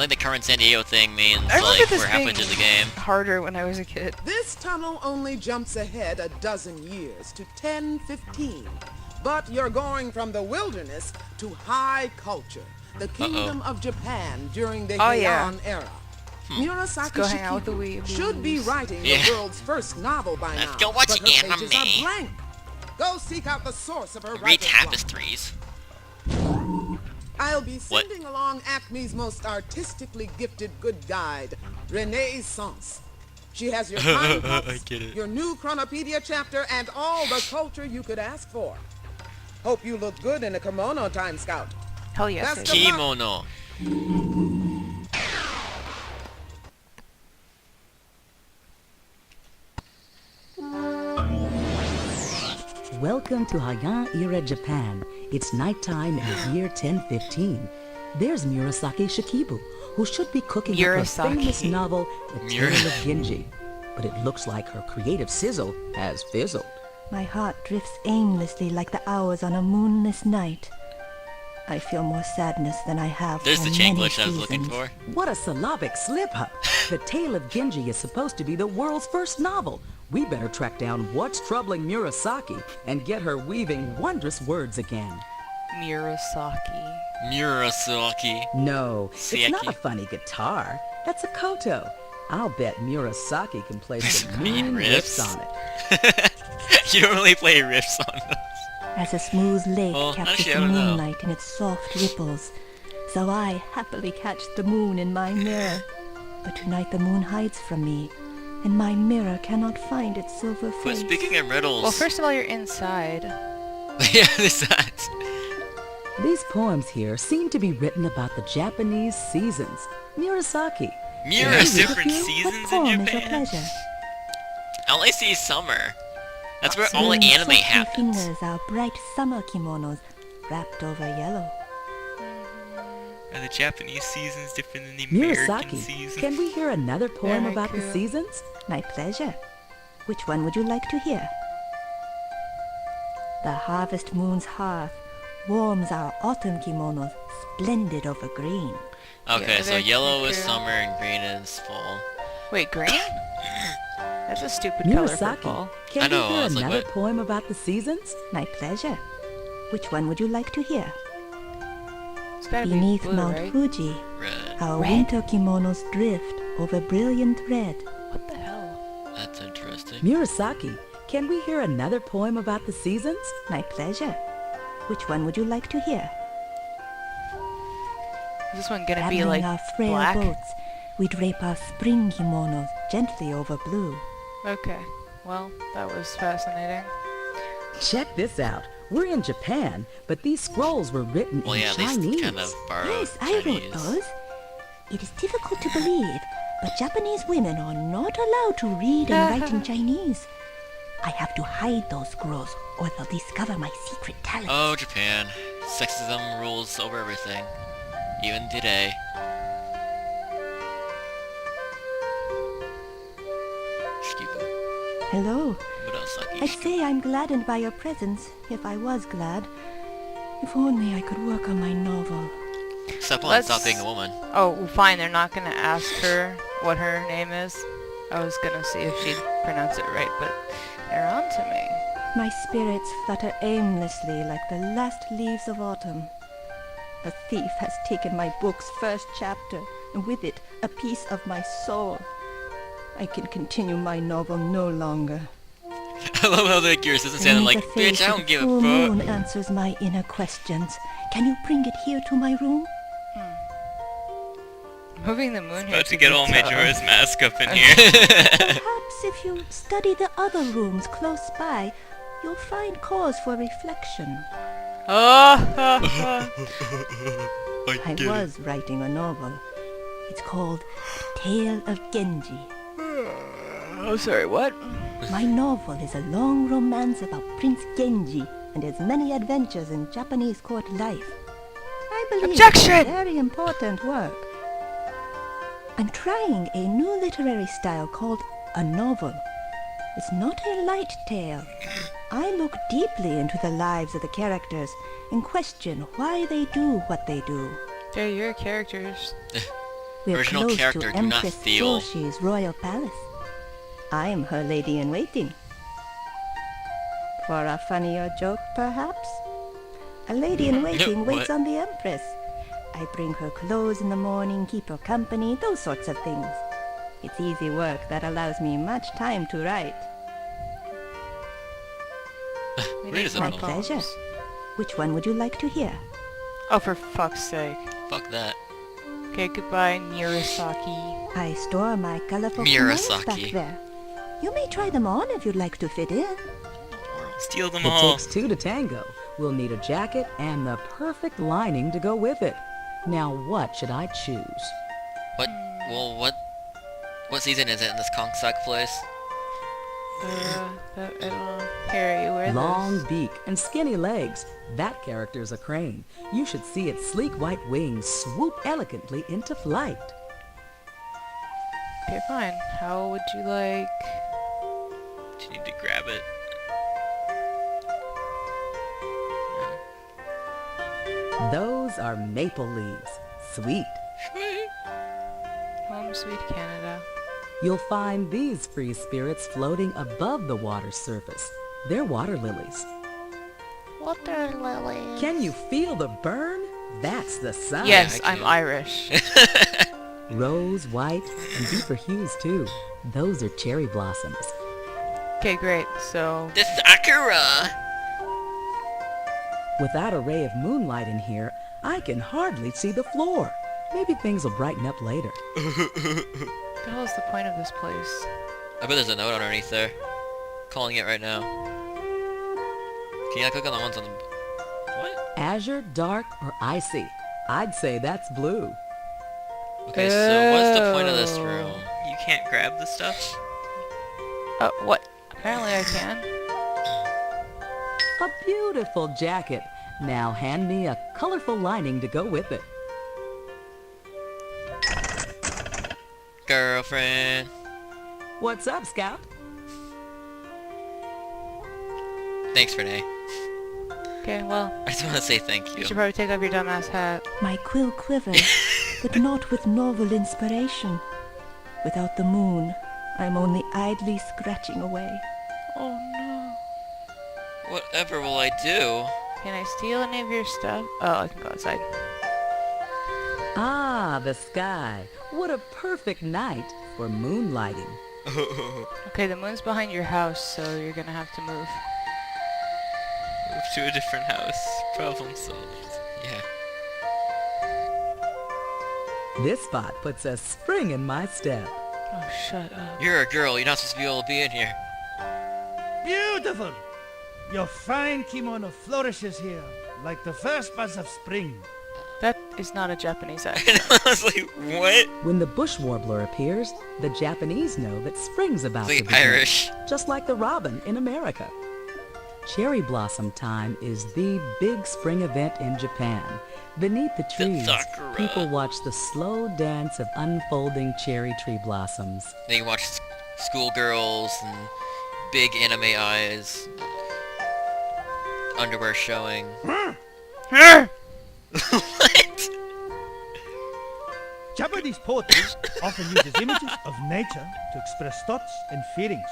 like the Carmen Sandiego thing means I remember like this we're halfway being through the game. harder when I was a kid. This tunnel only jumps ahead a dozen years to 1015. But you're going from the wilderness to high culture, the kingdom of Japan during the Heian era. Murasaki go hang out with the weeaboos. should be writing the world's first novel by now. Let's go watch but her pages anime. are blank. Go seek out the source of her Read writer's block. tapestries. I'll be sending along Acme's most artistically gifted good guide, Renaissance. She has your time cups, your new Chronopedia chapter, and all the culture you could ask for. Hope you look good in a kimono, Time Scout. Hell yes. Best of luck. Kimono. Welcome to Heian era Japan. It's nighttime in the year 1015. There's Murasaki Shikibu, who should be cooking up her famous novel, The Tale of Genji. But it looks like her creative sizzle has fizzled. My heart drifts aimlessly like the hours on a moonless night. I feel more sadness than I have There's for the many chain glitch I was seasons. looking for. What a syllabic slip-up! The Tale of Genji is supposed to be the world's first novel. We better track down what's troubling Murasaki and get her weaving wondrous words again. Murasaki. Murasaki. No, Sieki. it's not a funny guitar. That's a koto. I'll bet Murasaki can play some Speed mean riffs. riffs on it. You don't really play riffs on those. As a smooth lake Well, captures actually, I the don't know. moonlight in its soft ripples, so I happily catch the moon in my mirror. But tonight the moon hides from me, and my mirror cannot find its silver But face. speaking of riddles... Well, first of all, you're inside. yeah, this is... These poems here seem to be written about the Japanese seasons. Murasaki. There's Read a different few? seasons What in poem is your Japan. pleasure? I only see summer. That's where all the Slim, anime softly happens. fingers are bright summer kimonos wrapped over yellow. Are the Japanese seasons different than the American Murasaki, seasons? can we hear another poem Very about the cool. seasons? My pleasure. Which one would you like to hear? The harvest moon's hearth warms our autumn kimonos splendid over green. Okay, Yeah, so they're yellow is cute. summer and green is fall. Wait, green? That's a stupid color for Murasaki, fall. can I we know, I hear was like, another what? poem about the seasons? My pleasure. Which one would you like to hear? It's gotta be Beneath blue, Mount right? Fuji, Red. our Red? winter kimonos drift over brilliant red. What the hell? That's interesting. Murasaki, can we hear another poem about the seasons? My pleasure. Which one would you like to hear? Is this one gonna be Paddling like our frail black? boats, we drape our spring kimonos gently over blue. Okay. Well, that was fascinating. Check this out. We're in Japan, but these scrolls were written Well, in yeah, Chinese. these kind of borrowed Yes, I wrote Chinese. those. It is difficult to believe, but Japanese women are not allowed to read and write in Chinese. I have to hide those scrolls, or they'll discover my secret talent. Oh, Japan. Sexism rules over everything. Even today. Shikibu. Hello. Murasaki. I'd say I'm gladdened by your presence, if I was glad. If only I could work on my novel. Stop on, Let's- stop being a woman. Oh, well, fine. They're not gonna ask her what her name is. I was gonna see if she'd pronounce it right, but they're on to me. My spirits flutter aimlessly like the last leaves of autumn. A thief has taken my book's first chapter, and with it, a piece of my soul. I can continue my novel no longer. I love how the gears doesn't sound Only like, the face bitch, I of don't give full a fuck. moon answers my inner questions. Can you bring it here to my room? Moving the moon here. About to seems get all tough. Majora's Mask up in here. Perhaps if you study the other rooms close by, you'll find cause for reflection. I was writing a novel. It's called The Tale of Genji. Oh, sorry, what? My novel is a long romance about Prince Genji and his many adventures in Japanese court life. I believe Objection! it's very important work. I'm trying a new literary style called a novel. It's not a light tale. I look deeply into the lives of the characters and question why they do what they do. They're your characters. We're Original close character, to do not Empress steal. Joshi's royal palace. I'm her lady-in-waiting. For a funnier joke, perhaps? A lady-in-waiting waits What? on the Empress. I bring her clothes in the morning, keep her company, those sorts of things. It's easy work that allows me much time to write. We Where need is it more My from? poems. pleasure. Which one would you like to hear? Oh, for fuck's sake. Fuck that. Okay, goodbye, Murasaki. I store my colorful kimonos Murasaki. back there. You may try them on if you'd like to fit in. Steal them It all. takes two to tango. We'll need a jacket and the perfect lining to go with it. Now what should I choose? What? Well, what season is it in this Kongsak place? I don't know. Here, you wear Long this. beak and skinny legs. That character's a crane. You should see its sleek white wings swoop elegantly into flight. Okay, fine. How would you like... Do you need to grab it? Those are maple leaves. Sweet. Home sweet Canada. You'll find these free spirits floating above the water surface. They're water lilies. Water lilies. Can you feel the burn? That's the sign. Yes, I I'm can. Irish. Rose, white, and deeper hues too. Those are cherry blossoms. Okay, great. So, The Sakura! Without a ray of moonlight in here, I can hardly see the floor. Maybe things will brighten up later. what the hell is the point of this place? I bet there's a note underneath there. Calling it right now. Can you not click on the ones on the... What? Azure, dark, or icy? I'd say that's blue. Okay, so what's the point of this Oh. room? You can't grab the stuff? What? Apparently I can. A beautiful jacket. Now hand me a colorful lining to go with it. Girlfriend. What's up, Scout? Thanks, Renee. Okay, well, I just want to say thank you you. should probably take off your dumbass hat. My quill quivers, but not with novel inspiration. Without the moon, I'm only idly scratching away. Oh no. Whatever will I do? Can I steal any of your stuff? Oh, I can go outside. Ah, the sky. What a perfect night for moonlighting. Okay, the moon's behind your house, so you're gonna have to move. Move to a different house. Problem solved. Yeah. This spot puts a spring in my step. Oh, shut up. You're a girl. You're not supposed to be able to be in here. Beautiful! Your fine kimono flourishes here, like the first buzz of spring. That is not a Japanese accent. And I was like, what? When the bush warbler appears, the Japanese know that spring's about It's to like begin. Irish. Just like the robin in America. Cherry blossom time is the big spring event in Japan. Beneath the trees, Sakura. people watch the slow dance of unfolding cherry tree blossoms. Then you watch schoolgirls and big anime eyes. Underwear showing. What? Japanese poetry often uses images of nature to express thoughts and feelings.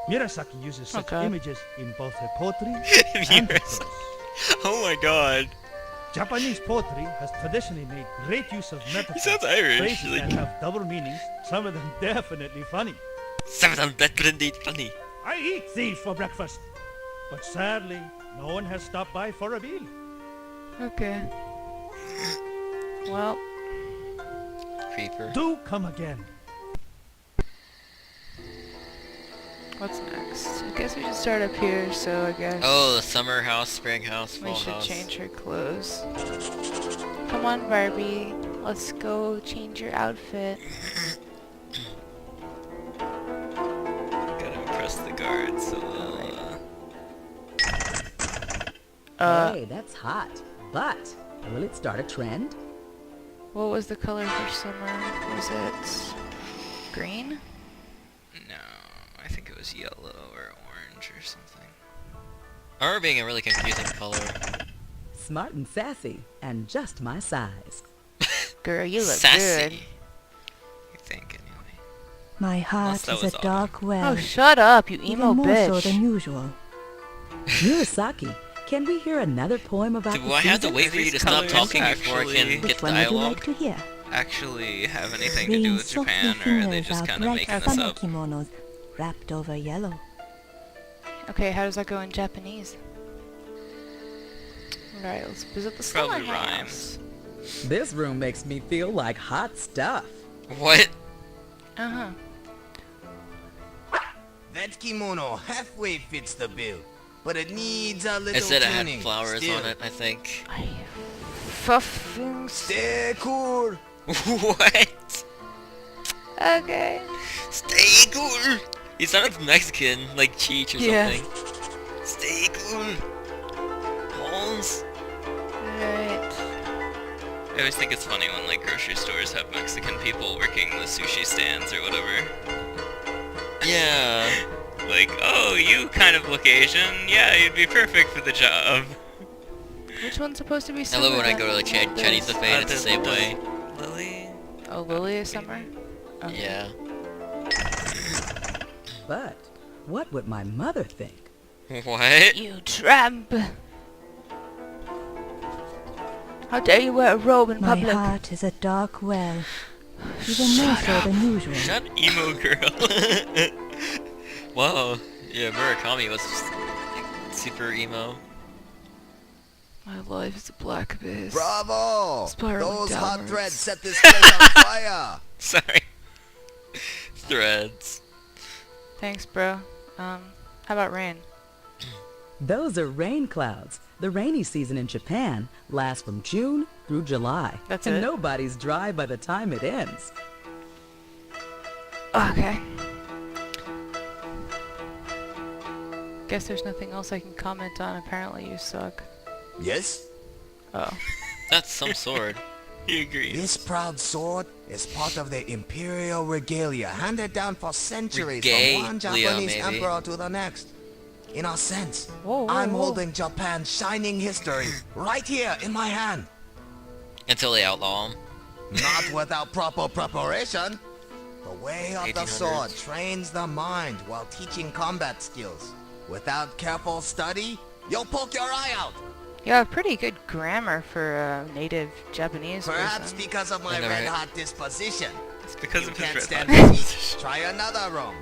Murasaki uses such God. images in both her poetry and her prose. Oh my god. Japanese poetry has traditionally made great use of metaphors, sounds Irish, phrases like- that have double meanings, some of them definitely funny. Some of them definitely funny. I eat these for breakfast, but sadly, no one has stopped by for a meal. Okay. Well, Creeper. Do come again. what's next? I guess we should start up here, so I guess Oh, the summer house, spring house, fall we should house. change her clothes. Come on, Barbie. Let's go change your outfit. Gotta impress the guards. Hey, that's hot. But will it start a trend? What was the color for summer? Was it green? No, I think it was yellow or orange or something. I remember being a really confusing color. Smart and sassy, and just my size. Girl, you look Sassy. good. My heart that is was a autumn. dark well. Oh, shut up, you emo even more so bitch. than usual. Murasaki, can we hear another poem about Do the I have to season? wait for you to stop Colours talking before I actually- can Which get the one would you dialogue? like to hear? Actually have anything to do Rain with softly Japan, or are they fingers just our kind of bright making this summer up? kimonos wrapped over yellow. Okay, how does that go in Japanese? Alright, let's visit the Probably summer house. rhymes. This room makes me feel like hot stuff. What? Uh-huh. That kimono halfway fits the bill, but it needs a little I said it had tuning. flowers Still, on it, I think. I fucking Stay cool. What? Okay. Stay cool! He sounded Mexican, like Cheech or Yeah. something. Stay cool! Holmes? Right. I always think it's funny when like grocery stores have Mexican people working the sushi stands or whatever. Yeah. Like, oh, you kind of look Asian. Yeah, you'd be perfect for the job. Which one's supposed to be I summer? love it when I then? go to like Chinese buffet and it's the same way. Lily. Oh, Lily is summer? Okay. Yeah. But what would my mother think? What? You tramp! How dare you wear a robe in My public? heart is a dark well, even more so than usual. Shut emo girl. Whoa. Yeah, Murakami was just, like, super emo. My life is a black abyss. Bravo! Spiraling Those hot downwards. threads set this place on fire. Sorry. Threads. Thanks, bro. How about rain? Those are rain clouds. The rainy season in Japan lasts from June through July. That's and it? nobody's dry by the time it ends. Okay. Guess there's nothing else I can comment on. Apparently you suck. Yes? Oh. That's some sword. He agrees. This proud sword is part of the imperial regalia handed down for centuries from one Regalia, Japanese maybe. emperor to the next. In a sense, Whoa, whoa, I'm whoa. holding Japan's shining history right here in my hand. Until they outlaw him. Not without proper preparation. The way of the 1800s. sword trains the mind while teaching combat skills. Without careful study, you'll poke your eye out. You have pretty good grammar for a native Japanese Perhaps person. because of my I know, right? red-hot disposition. It's because You of can't his stand red the heat. Try another room.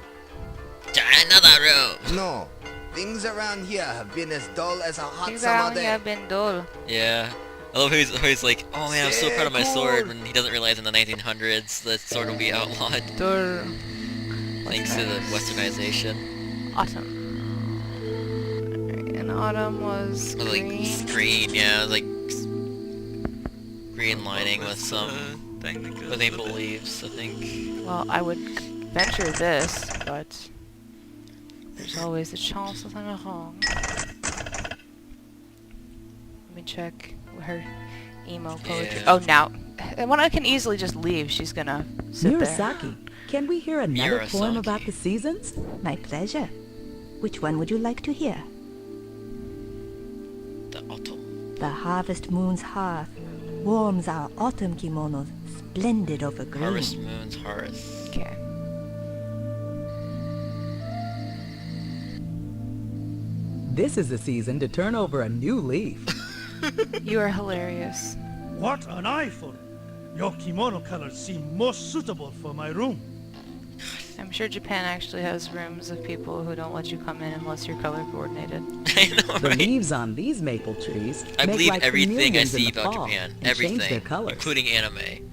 Try another room. No, things around here have been as dull as a hot Things summer around day. here been dull. Yeah. I love how he's like, oh man, I'm so proud of my sword, Cool. when he doesn't realize in the 1900s the sword will be outlawed Dull. thanks to the westernization. Autumn. And autumn was It was like green. green, yeah, it was like green lining with some thing that goes with maple with it. leaves, I think. Well, I would venture this, but there's always a chance that I'm wrong. Let me check her emo poetry. Yeah. Oh, now. When I can easily just leave, she's gonna sit there. Murasaki, can we hear another poem Murasaki. about the seasons? My pleasure. Which one would you like to hear? The autumn. The harvest moon's hearth warms our autumn kimonos, splendid over green. Harvest Moon's Hearth. Okay. This is the season to turn over a new leaf. You are hilarious. What an eyeful! Your kimono colors seem most suitable for my room. I'm sure Japan actually has rooms of people who don't let you come in unless you're color coordinated. I know, The right? leaves on these maple trees I make believe like everything I chameleons in see the about fall Japan. and change their Everything. colors. Including anime.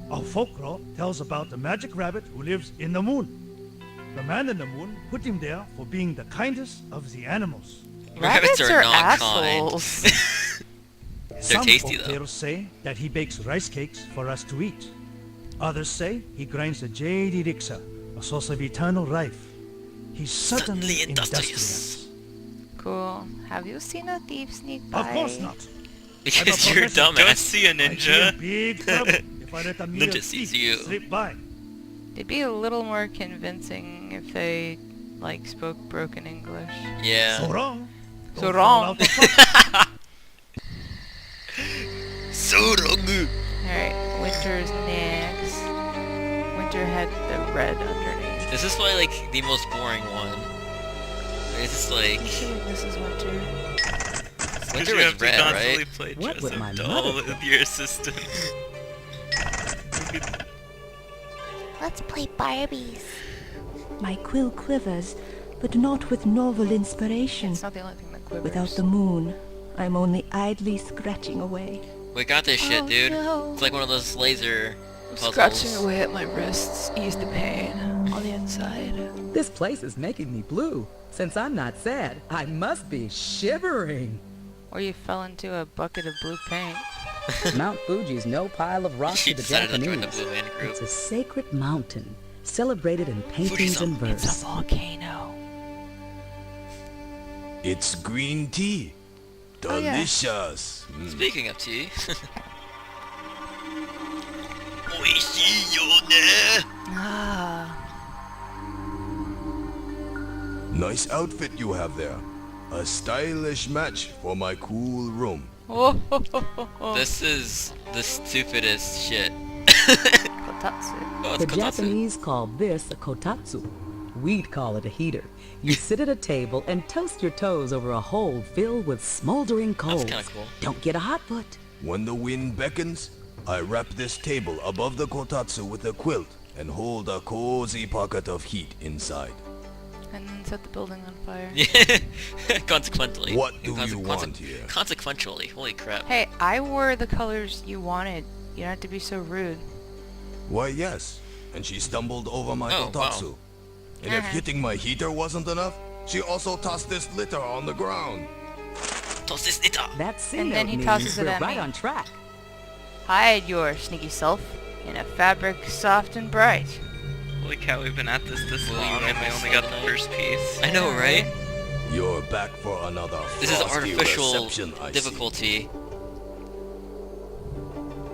Our folklore tells about the magic rabbit who lives in the moon. The man in the moon put him there for being the kindest of the animals. Rabbits are not kind. assholes. They're Some tasty though. folktales say that he bakes rice cakes for us to eat. Others say he grinds a jade elixir, a source of eternal life. He's certainly Suddenly industrious. industrious. Cool. Have you seen a thief sneak by? Of course not. Because I'm a you're a professor. Don't dumbass. see a I'd be in ninja. big trouble if I let a mere Ninja sees thief you. slip by. They'd be a little more convincing if they, like, spoke broken English. So Yeah. wrong. So Don't wrong. fall out of Alright, Winter's next. Winter had the red underneath. This is probably like the most boring one. It's just like This is Winter. Winter you was have to red, constantly right? play What would Joseph my Doll mother with your assistant. Let's play Barbies. My quill quivers, but not with novel inspiration. It's not the only thing that quivers. Without the moon, I'm only idly scratching away. We got this shit, Oh, dude. no. It's like one of those laser puzzles. Scratching away at my wrists, ease the pain on the inside. This place is making me blue. Since I'm not sad, I must be shivering. Or you fell into a bucket of blue paint. Mount Fuji's no pile of rock She to the decided to join Japanese. the Blue Man Group. It's a sacred mountain, celebrated in paintings Fuji-san. and verse. It's a volcano. It's green tea. Oh, yeah. Delicious. Speaking of tea. Ah. Nice outfit you have there. A stylish match for my cool room. Oh, This is the stupidest shit. Kotatsu. Oh, it's The kotatsu. Japanese call this a kotatsu. We'd call it a heater. You sit at a table and toast your toes over a hole filled with smoldering coals. kinda cool. Don't get a hot foot. When the wind beckons, I wrap this table above the kotatsu with a quilt and hold a cozy pocket of heat inside. And then set the building on fire. Yeah. Consequently. What do you want here? Consequentially. Holy crap. Hey, I wore the colors you wanted. You don't have to be so rude. Why, yes. And she stumbled over my Oh, kotatsu. wow. And if hitting my heater wasn't enough, she also tossed this litter on the ground. Toss this it up. That C And then note he means tosses it we're at right me. on track. Hide your sneaky self in a fabric soft and bright. Holy cow, we've been at this Well, long you and we almost only got said the that. first piece. I know, right? You're back for another This is frosty artificial reception, I see. difficulty.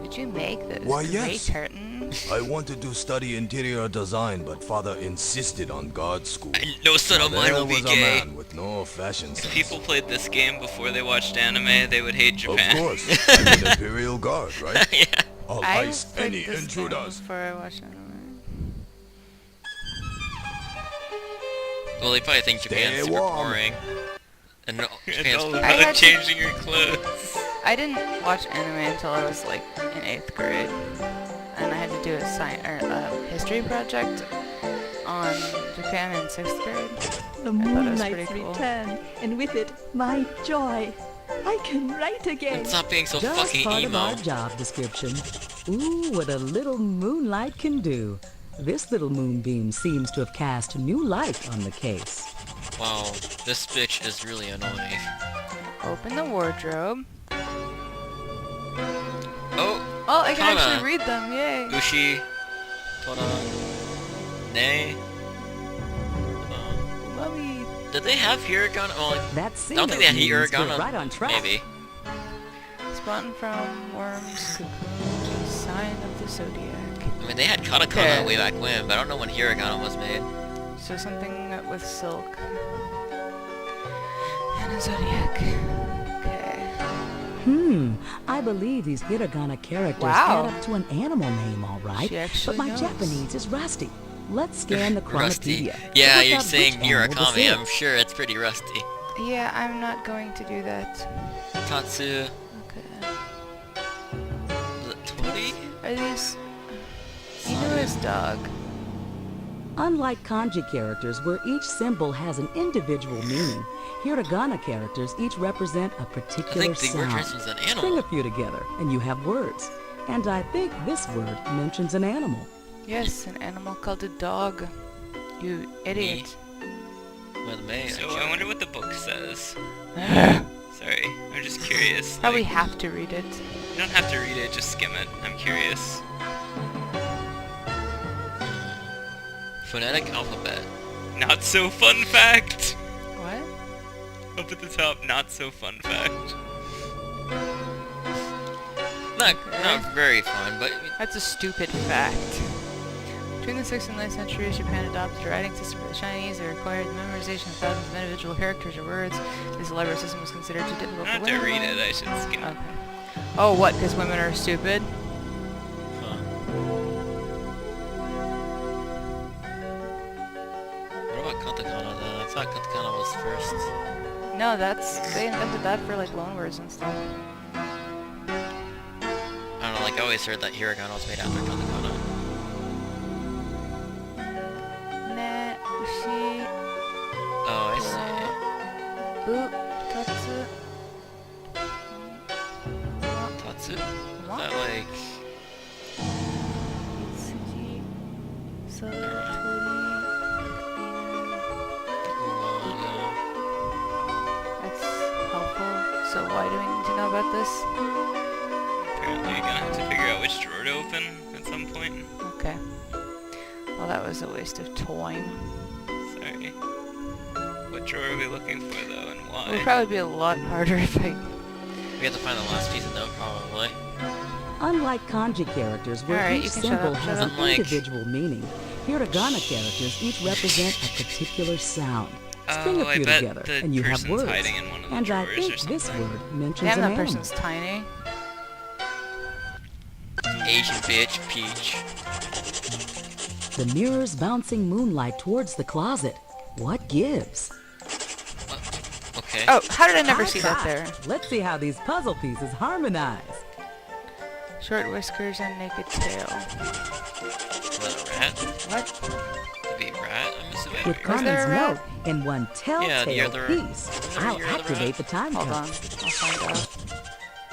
Did you make those Why, great yes. curtains? I wanted to study interior design, but father insisted on guard school. And no son of Now mine there will be was a gay. man with no fashion If sense. people played this game before they watched anime, they would hate Of Japan. course, I'm an Imperial Guard, right? Yeah. I'll I ice played any this game intruders. before I watched anime. Well, they probably think Japan's Stay super warm. boring. And no, It's Japan's all I about had to- changing your clothes. I didn't watch anime until I was like in 8th grade, and I had to do a history project on Japan in 6th grade. The thought it was moonlight's pretty cool. return, and with it, my joy. I can write again. Stop being so Just fucking part of emo. our job description. Ooh, what a little moonlight can do. This little moonbeam seems to have cast new light on the case. Wow, this bitch is really annoying. Open the wardrobe. Oh, Oh, I can Kana. actually read them, yay! Ushi, Tora, Ne. Mommy. Did they have hiragana? Well, That I C don't think they had note means hiragana. we're right on track. Maybe. Spawned from worms, cocoon, sign of the zodiac. I mean, they had katakana Okay. way back when, but I don't know when hiragana was made. So something with silk. And a zodiac. Okay. I believe these hiragana characters Wow. add up to an animal name, all right. She actually But my knows. Japanese is rusty. Let's scan the Rusty. Chronopedia. Yeah, Look you're up saying which animal this Murakami. is. I'm sure it's pretty rusty. Yeah, I'm not going to do that. Tatsu. Okay. Is it Tori? Are these... Inua's dog. Unlike kanji characters where each symbol has an individual meaning, hiragana characters each represent a I particular think the word sound. translates an String animal. a few together and you have words. And I think this word mentions an animal. Yes, an animal called a dog. You idiot. By the way, So I wonder what the book says. Probably Sorry, I'm just curious. Like, have to read it. you don't have to read it, just skim it. I'm curious. Phonetic alphabet. Not so fun fact! What? Up at the top, not so fun fact. Not very fun, but That's a stupid fact. Between the 6th and 9th centuries, Japan adopted a writing system for the Chinese that required the memorization of thousands of individual characters or words. This elaborate system was considered too difficult I for don't have to women. read it, I should skim it. Okay. Oh, what? Because women are stupid? Huh. What about katakana then? I thought katakana was first. No, they invented that for like loanwords and stuff. I don't know, like I always heard that hiragana was made after katakana. Ne, ushi, Oh, I see. u, tatsu. Tatsu? Is What? that like... Itsuji, so, tori, yeah. That's helpful. So why do we need to know about this? Apparently you're gonna have to figure out which drawer to open at some point. Okay. Well, that was a waste of time. Sorry. What drawer are we looking for though, and why? It would probably be a lot harder if I... We have to find the last piece of note, probably. Unlike kanji characters, where Alright, each you can symbol shut has up. an Unlike- individual meaning, hiragana characters each represent a particular sound. String a Oh, I few bet together, the and you have person's words. hiding in one of the And I drawers think or this something. word mentions Damn, an that animal. person's tiny. Asian bitch, Peach. The mirror's bouncing moonlight towards the closet. What gives? Okay. Oh, how did I never High see that five. there? Let's see how these puzzle pieces harmonize. Short whiskers and naked tail. Is that a rat? What? Could be a rat, I'm assuming. With there Carmen's a rat? note in one Yeah, the telltale other- piece, wasn't I'll there the activate rat? the time Hold code. on. I'll find out.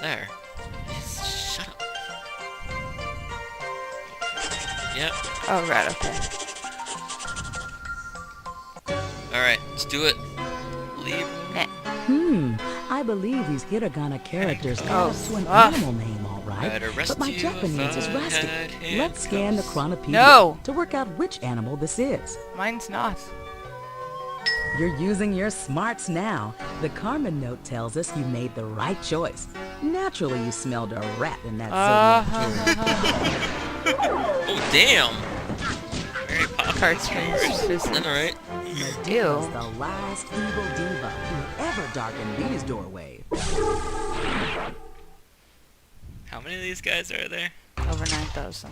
There. Shut up. Yep. Oh, right, okay. Alright, let's do it. Leave. Nah. I believe these hiragana characters Oh, add us to an fuck. animal name, all right. I'd arrest But my you if Japanese is I rusty. had Let's scan the handcuffs. chronopedia No! to work out which animal this is. Mine's not. You're using your smarts now. The Carmen note tells us you made the right choice. Naturally, you smelled a rat in that zodiac jewel. Oh, damn! Mary Poppins. Heartstrings. Alright. Medusa's the last evil diva who ever darkened these doorways. How many of these guys are there? Over 9,000.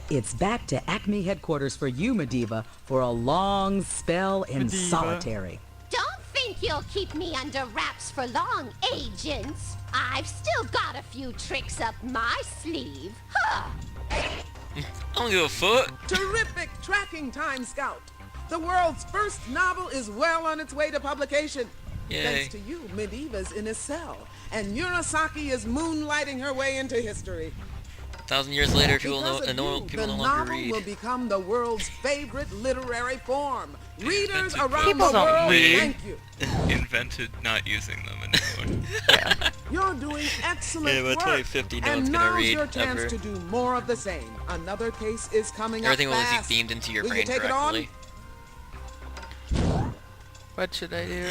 It's back to Acme headquarters for you, Mediva, for a long spell in solitary. Don't think you'll keep me under wraps for long, agents. I've still got a few tricks up my sleeve. Huh. I don't give a fuck. Terrific tracking, Time Scout. The world's first novel is well on its way to publication. Yay. Thanks to you, Mediva's in a cell, and Murasaki is moonlighting her way into history. 1,000 years later, people Because of no you, people the no longer novel read. will become the world's favorite literary form. Readers Invented around People the don't world read. thank you. Invented not using them anymore. You're doing excellent Yeah, by work. 2050, no and one's gonna now's read, your chance ever. to do more of the same. Another case is coming Everything up will fast. be beamed into your Will brain you take it on? directly. What should I do?